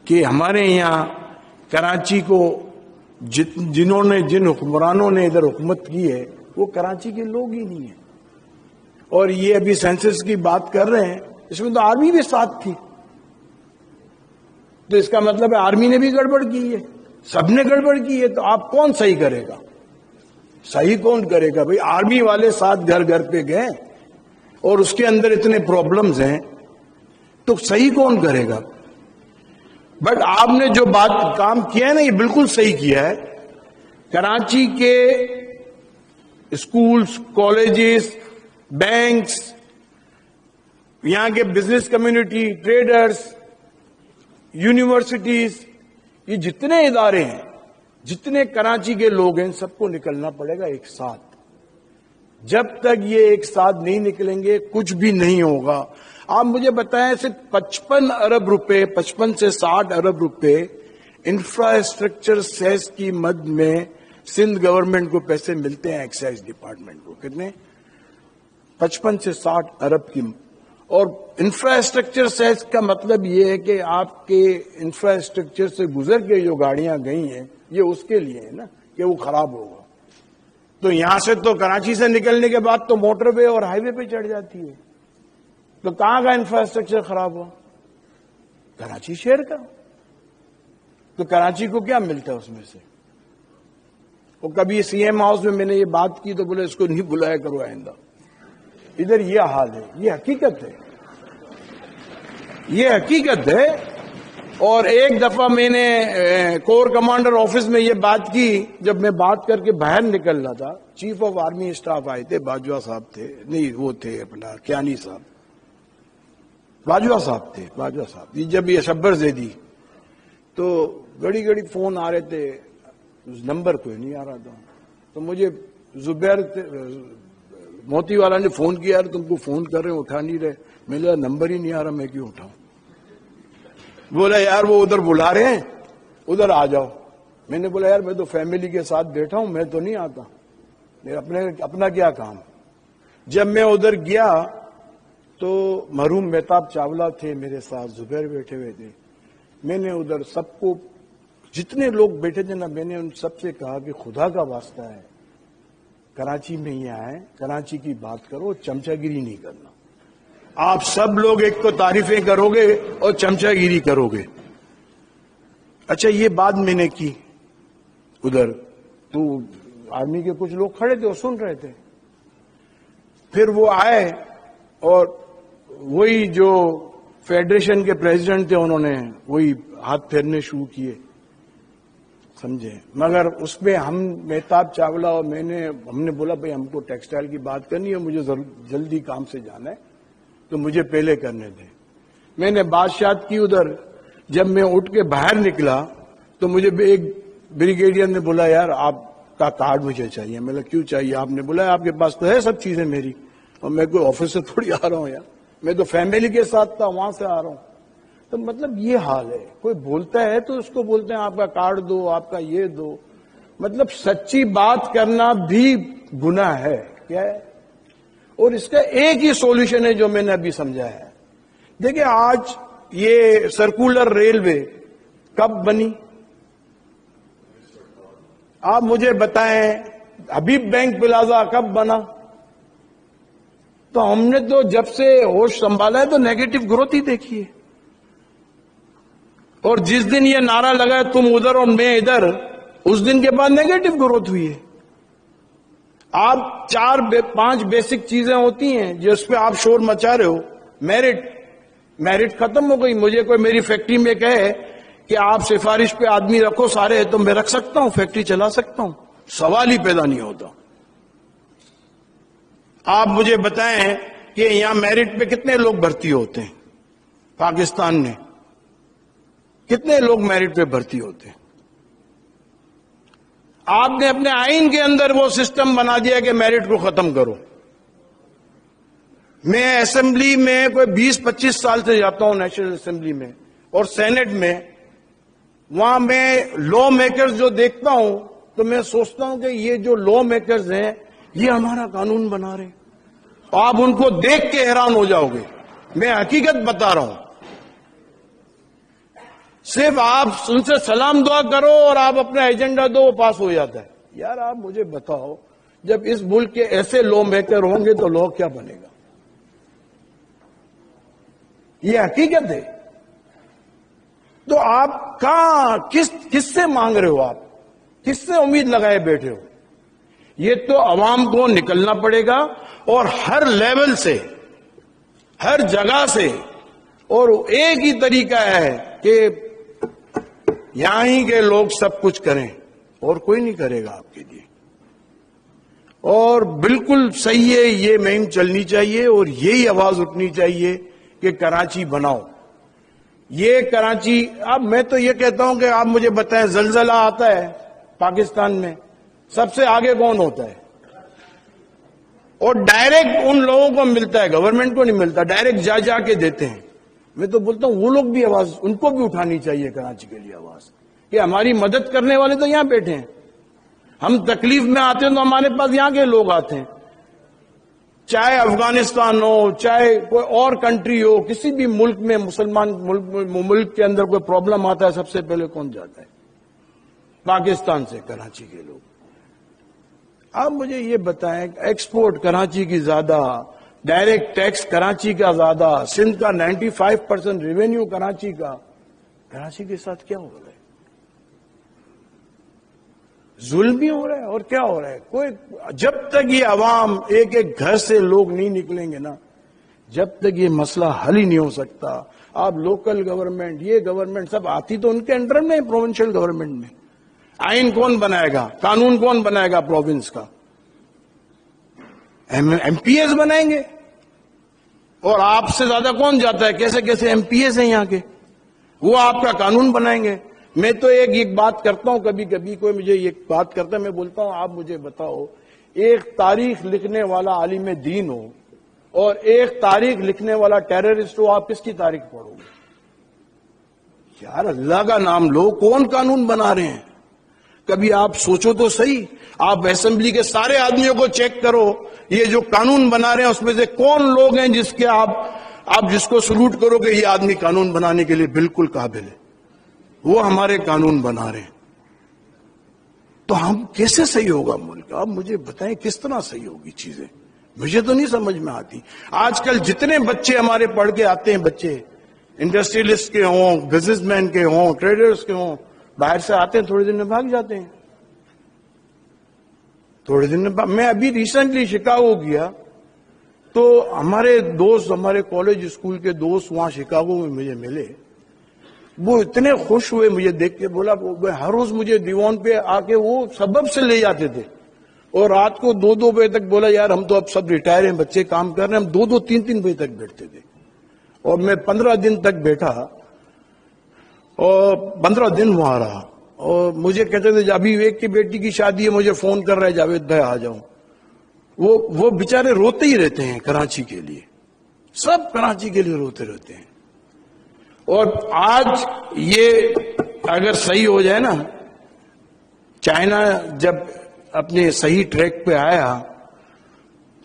کہ ہمارے یہاں کراچی کو جن حکمرانوں نے ادھر حکومت کی ہے وہ کراچی کے لوگ ہی نہیں ہیں. اور یہ ابھی سینسس کی بات کر رہے ہیں، اس میں تو آرمی بھی ساتھ تھی، تو اس کا مطلب ہے آرمی نے بھی گڑبڑ کی ہے، سب نے گڑبڑ کی ہے. تو آپ کون صحیح کرے گا؟ صحیح کون کرے گا بھائی؟ آرمی والے ساتھ گھر گھر پہ گئے اور اس کے اندر اتنے پرابلمز ہیں، تو صحیح کون کرے گا؟ بٹ آپ نے جو کام کیا ہے نا، یہ بالکل صحیح کیا ہے. کراچی کے اسکولز، کالجز، بینکس، یہاں کے بزنس کمیونٹی، ٹریڈرز، یونیورسٹیز، یہ جتنے ادارے ہیں، جتنے کراچی کے لوگ ہیں، سب کو نکلنا پڑے گا ایک ساتھ. جب تک یہ ایک ساتھ نہیں نکلیں گے کچھ بھی نہیں ہوگا. آپ مجھے بتائیں، صرف 55 ارب روپے، 55 سے 60 ارب روپے انفراسٹرکچر سیس کی مد میں سندھ گورنمنٹ کو پیسے ملتے ہیں، ایکسائز ڈپارٹمنٹ کو. کتنے؟ 55 سے 60 ارب کی. اور انفراسٹرکچر سیس کا مطلب یہ ہے کہ آپ کے انفراسٹرکچر سے گزر کے جو گاڑیاں گئی ہیں، یہ اس کے لیے ہے نا کہ وہ خراب ہوگا. تو یہاں سے تو کراچی سے نکلنے کے بعد تو موٹر وے اور ہائی وے پہ چڑھ جاتی ہے. تو کہاں کا انفراسٹرکچر خراب ہوا؟ کراچی شہر کا. تو کراچی کو کیا ملتا ہے اس میں سے؟ وہ کبھی سی ایم ہاؤس میں نے یہ بات کی تو بولے اس کو نہیں بلایا کرو آئندہ. ادھر یہ حال ہے، یہ حقیقت ہے، یہ حقیقت ہے. اور ایک دفعہ میں نے کور کمانڈر آفس میں یہ بات کی، جب میں بات کر کے باہر نکل رہا تھا. چیف آف آرمی اسٹاف آئے تھے، باجوہ صاحب تھے، نہیں وہ تھے اپنا کیانی صاحب، باجوہ صاحب تھے، باجوہ صاحب. جب یہ شبر زیدی، تو گڑی گڑی فون آ رہے تھے، نمبر کوئی نہیں آ رہا تھا. تو مجھے زبیر موتی والا نے فون کیا، تم کو فون کر رہے ہیں اٹھا نہیں رہے. میں نے نمبر ہی نہیں آ رہا، میں کیوں اٹھاؤں؟ بولا یار وہ ادھر بلا رہے ہیں، ادھر آ جاؤ. میں نے بولا یار میں تو فیملی کے ساتھ بیٹھا ہوں، میں تو نہیں آتا، میرا اپنا کیا کام. جب میں ادھر گیا تو مرحوم مہتاب چاولہ تھے میرے ساتھ، زبیر بیٹھے ہوئے تھے. میں نے ادھر سب کو، جتنے لوگ بیٹھے تھے نا، میں نے ان سب سے کہا کہ خدا کا واسطہ ہے کراچی میں ہی آئے، کراچی کی بات کرو، چمچہ گیری نہیں کرنا. آپ سب لوگ ایک تو تعریفیں کرو گے اور چمچہ گیری کرو گے. اچھا یہ بات میں نے کی ادھر، تو آرمی کے کچھ لوگ کھڑے تھے اور سن رہے تھے. پھر وہ آئے اور وہی جو فیڈریشن کے پریزیڈنٹ تھے انہوں نے وہی ہاتھ پھیرنے شروع کیے، سمجھے. مگر اس میں ہم مہتاب چاولہ اور ہم نے بولا بھائی ہم کو ٹیکسٹائل کی بات کرنی ہے، مجھے جلدی کام سے جانا ہے تو مجھے پہلے کرنے دیں. میں نے بادشاہت کی ادھر. جب میں اٹھ کے باہر نکلا تو مجھے ایک بریگیڈیئر نے بولا یار آپ کا کارڈ مجھے چاہیے. میں نے کیوں چاہیے؟ آپ نے بولا آپ کے پاس تو ہے سب چیزیں میری، اور میں کوئی آفس سے تھوڑی آ رہا ہوں یار، میں تو فیملی کے ساتھ تھا، وہاں سے آ رہا ہوں. تو مطلب یہ حال ہے. کوئی بولتا ہے تو اس کو بولتے ہیں آپ کا کارڈ دو، آپ کا یہ دو. مطلب سچی بات کرنا بھی گناہ ہے. کیا ہے؟ اور اس کا ایک ہی سولوشن ہے جو میں نے ابھی سمجھا ہے. دیکھیں آج یہ سرکولر ریلوے کب بنی؟ آپ مجھے بتائیں. حبیب بینک پلازا کب بنا؟ تو ہم نے تو جب سے ہوش سنبھالا ہے تو نیگیٹو گروتھ ہی دیکھی ہے. اور جس دن یہ نعرہ لگا ہے تم ادھر اور میں ادھر، اس دن کے بعد نیگیٹو گروتھ ہوئی ہے. آپ 4-5 بیسک چیزیں ہوتی ہیں جس پہ آپ شور مچا رہے ہو. میرٹ ختم ہو گئی. مجھے کوئی میری فیکٹری میں کہے کہ آپ سفارش پہ آدمی رکھو سارے، تو میں رکھ سکتا ہوں، فیکٹری چلا سکتا ہوں، سوال ہی پیدا نہیں ہوتا. آپ مجھے بتائیں کہ یہاں میرٹ پہ کتنے لوگ بھرتی ہوتے ہیں؟ پاکستان میں کتنے لوگ میرٹ پہ بھرتی ہوتے ہیں؟ آپ نے اپنے آئین کے اندر وہ سسٹم بنا دیا کہ میرٹ کو ختم کرو. میں اسمبلی میں کوئی 20-25 سال سے جاتا ہوں نیشنل اسمبلی میں اور سینٹ میں. وہاں میں لا میکرز جو دیکھتا ہوں تو میں سوچتا ہوں کہ یہ جو لا میکرز ہیں یہ ہمارا قانون بنا رہے ہیں. آپ ان کو دیکھ کے حیران ہو جاؤ گے. میں حقیقت بتا رہا ہوں. صرف آپ ان سے سلام دعا کرو اور آپ اپنا ایجنڈا دو، وہ پاس ہو جاتا ہے. یار آپ مجھے بتاؤ، جب اس ملک کے ایسے لو میکر ہوں گے تو لو کیا بنے گا؟ یہ حقیقت ہے. تو آپ کہاں کس سے مانگ رہے ہو؟ آپ کس سے امید لگائے بیٹھے ہو؟ یہ تو عوام کو نکلنا پڑے گا، اور ہر لیول سے، ہر جگہ سے. اور ایک ہی طریقہ ہے کہ یہاں ہی کے لوگ سب کچھ کریں، اور کوئی نہیں کرے گا آپ کے لیے. اور بالکل صحیح ہے، یہ مہم چلنی چاہیے، اور یہی آواز اٹھنی چاہیے کہ کراچی بناؤ. یہ کراچی، اب میں تو یہ کہتا ہوں کہ آپ مجھے بتائیں، زلزلہ آتا ہے پاکستان میں، سب سے آگے کون ہوتا ہے؟ اور ڈائریکٹ ان لوگوں کو ملتا ہے، گورنمنٹ کو نہیں ملتا، ڈائریکٹ جا کے دیتے ہیں. میں تو بولتا ہوں وہ لوگ بھی آواز، ان کو بھی اٹھانی چاہیے کراچی کے لیے آواز، کہ ہماری مدد کرنے والے تو یہاں بیٹھے ہیں. ہم تکلیف میں آتے ہیں تو ہمارے پاس یہاں کے لوگ آتے ہیں، چاہے افغانستان ہو، چاہے کوئی اور کنٹری ہو، کسی بھی ملک میں، مسلمان ملک کے اندر کوئی پرابلم آتا ہے، سب سے پہلے کون جاتا ہے؟ پاکستان سے کراچی کے لوگ. آپ مجھے یہ بتائیں، ایکسپورٹ کراچی کی زیادہ، ڈائریکٹ ٹیکس کراچی کا زیادہ، سندھ کا 95% ریونیو کراچی کا. کراچی کے ساتھ کیا ہو رہا ہے؟ ظلم بھی ہو رہا ہے، اور کیا ہو رہا ہے؟ کوئی، جب تک یہ عوام ایک ایک گھر سے لوگ نہیں نکلیں گے نا، جب تک یہ مسئلہ حل ہی نہیں ہو سکتا. آپ لوکل گورنمنٹ، یہ گورنمنٹ سب آتی تو ان کے انڈر میں، پروونشل گورنمنٹ میں آئین کون بنائے گا؟ قانون کون بنائے گا پروونس کا؟ ایم پی ایز بنائیں گے. اور آپ سے زیادہ کون جاتا ہے؟ کیسے کیسے ایم پی ایز ہیں یہاں کے، وہ آپ کا قانون بنائیں گے. میں تو ایک بات کرتا ہوں، کبھی کبھی کوئی مجھے یہ بات کرتا ہے، میں بولتا ہوں آپ مجھے بتاؤ، ایک تاریخ لکھنے والا عالم دین ہو اور ایک تاریخ لکھنے والا ٹیررسٹ ہو، آپ کس کی تاریخ پڑھو گے؟ یار اللہ کا نام لو، کون قانون بنا رہے ہیں؟ کبھی آپ سوچو تو صحیح. آپ اسمبلی کے سارے آدمیوں کو چیک کرو، یہ جو قانون بنا رہے ہیں اس میں سے کون لوگ ہیں جس کے آپ جس کو سلوٹ کرو کہ یہ آدمی قانون بنانے کے لیے بالکل قابل ہے، وہ ہمارے قانون بنا رہے ہیں. تو ہم کیسے صحیح ہوگا ملک؟ آپ مجھے بتائیں کس طرح صحیح ہوگی چیزیں؟ مجھے تو نہیں سمجھ میں آتی. آج کل جتنے بچے ہمارے پڑھ کے آتے ہیں، بچے انڈسٹریلسٹ کے ہوں، بزنس مین کے ہوں، ٹریڈرز کے ہوں، باہر سے آتے ہیں، تھوڑے دن میں بھاگ جاتے ہیں. تھوڑے دن میں میں ابھی ریسنٹلی شکاگو گیا تو ہمارے دوست، ہمارے کالج اسکول کے دوست وہاں شکاگو میں مجھے ملے. وہ اتنے خوش ہوئے مجھے دیکھ کے. بولا ہر روز مجھے دیوان پہ آ کے وہ سبب سے لے جاتے تھے، اور رات کو 2 بجے تک. بولا یار ہم تو اب سب ریٹائر ہیں، بچے کام کر رہے ہیں، ہم 2 3 بجے تک بیٹھتے تھے. اور میں 15 دن تک بیٹھا، اور 15 دن وہاں رہا. اور مجھے کہتے تھے ابھی ایک کی بیٹی کی شادی ہے، مجھے فون کر رہا ہے جاوید بھائی آ جاؤں. وہ بیچارے روتے ہی رہتے ہیں کراچی کے لیے، سب کراچی کے لیے روتے رہتے ہیں. اور آج یہ اگر صحیح ہو جائے نا، چائنا جب اپنے صحیح ٹریک پہ آیا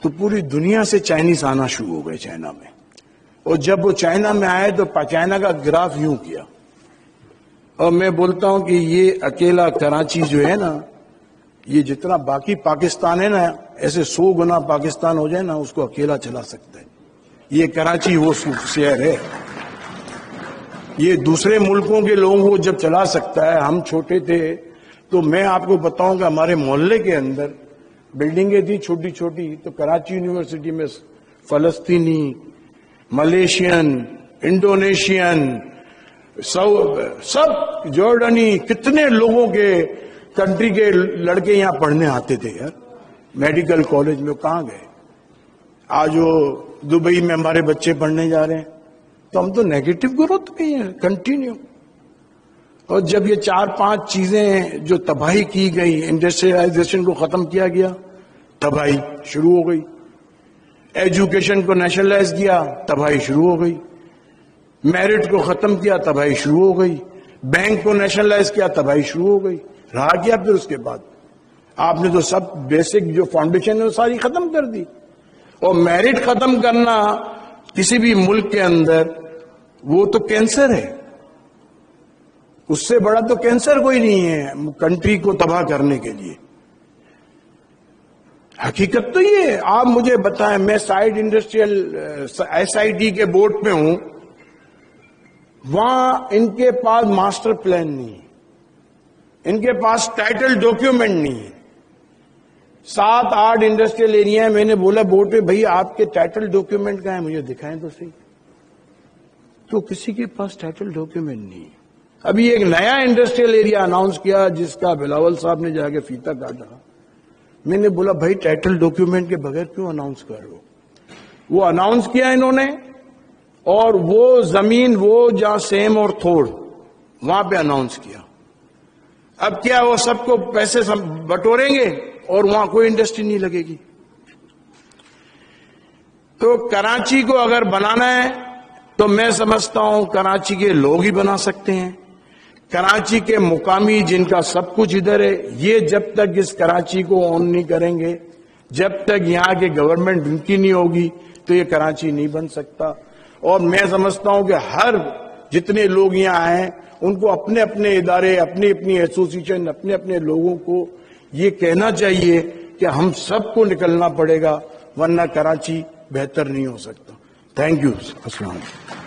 تو پوری دنیا سے چائنیز آنا شروع ہو گئے چائنا میں. اور جب وہ چائنا میں آئے تو چائنا کا گراف یوں کیا. اور میں بولتا ہوں کہ یہ اکیلا کراچی جو ہے نا، یہ جتنا باقی پاکستان ہے نا، ایسے 100 گنا پاکستان ہو جائے نا، اس کو اکیلا چلا سکتا ہے. یہ کراچی وہ شہر ہے، یہ دوسرے ملکوں کے لوگوں کو جب چلا سکتا ہے. ہم چھوٹے تھے تو میں آپ کو بتاؤں کہ ہمارے محلے کے اندر بلڈنگیں تھی چھوٹی چھوٹی، تو کراچی یونیورسٹی میں فلسطینی، ملیشین، انڈونیشین، سب جارڈنی، کتنے لوگوں کے کنٹری کے لڑکے یہاں پڑھنے آتے تھے یار میڈیکل کالج میں. کہاں گئے؟ آج وہ دبئی میں ہمارے بچے پڑھنے جا رہے ہیں. تو ہم تو نیگیٹو گروتھ پہ ہیں کنٹینیو. اور جب یہ 4-5 چیزیں جو تباہی کی گئی، انڈسٹریلائزیشن کو ختم کیا گیا، تباہی شروع ہو گئی. ایجوکیشن کو نیشنلائز کیا، تباہی شروع ہو گئی. میرٹ کو ختم کیا، تباہی شروع ہو گئی. بینک کو نیشنلائز کیا، تباہی شروع ہو گئی. رہا کیا پھر اس کے بعد؟ آپ نے تو سب بیسک جو فاؤنڈیشن ہے وہ ساری ختم کر دی. اور میرٹ ختم کرنا کسی بھی ملک کے اندر وہ تو کینسر ہے. اس سے بڑا تو کینسر کوئی نہیں ہے کنٹری کو تباہ کرنے کے لیے. حقیقت تو یہ ہے. آپ مجھے بتائیں, میں سائیڈ انڈسٹریل SIT کے بورڈ پہ ہوں, وہاں ان کے پاس ماسٹر پلان نہیں ہے, ان کے پاس ٹائٹل ڈاکیومنٹ نہیں ہے. 7-8 انڈسٹریل ایریا ہے. میں نے بولا بورڈ پہ, بھائی آپ کے ٹائٹل ڈاکیومنٹ کہاں ہیں, مجھے دکھائیں تو صحیح. تو کسی کے پاس ٹائٹل ڈاکیومنٹ نہیں ہے. ابھی ایک نیا انڈسٹریل ایریا اناؤنس کیا جس کا بلاول صاحب نے جا کے فیتا کاٹا. میں نے بولا بھائی ٹائٹل ڈاکیومنٹ کے بغیر کیوں اناؤنس کر رہے ہو؟ وہ اناؤنس کیا انہوں نے, اور وہ زمین وہ جہاں سیم اور تھوڑ وہاں پہ اناؤنس کیا. اب کیا وہ سب کو پیسے بٹوریں گے اور وہاں کوئی انڈسٹری نہیں لگے گی. تو کراچی کو اگر بنانا ہے تو میں سمجھتا ہوں کراچی کے لوگ ہی بنا سکتے ہیں. کراچی کے مقامی جن کا سب کچھ ادھر ہے, یہ جب تک اس کراچی کو اون نہیں کریں گے, جب تک یہاں کے گورنمنٹ ان کی نہیں ہوگی, تو یہ کراچی نہیں بن سکتا. اور میں سمجھتا ہوں کہ ہر جتنے لوگ یہاں ہیں ان کو اپنے اپنے ادارے, اپنی اپنی ایسوسیشن, اپنے اپنے لوگوں کو یہ کہنا چاہیے کہ ہم سب کو نکلنا پڑے گا, ورنہ کراچی بہتر نہیں ہو سکتا. Thank you. السلام علیکم.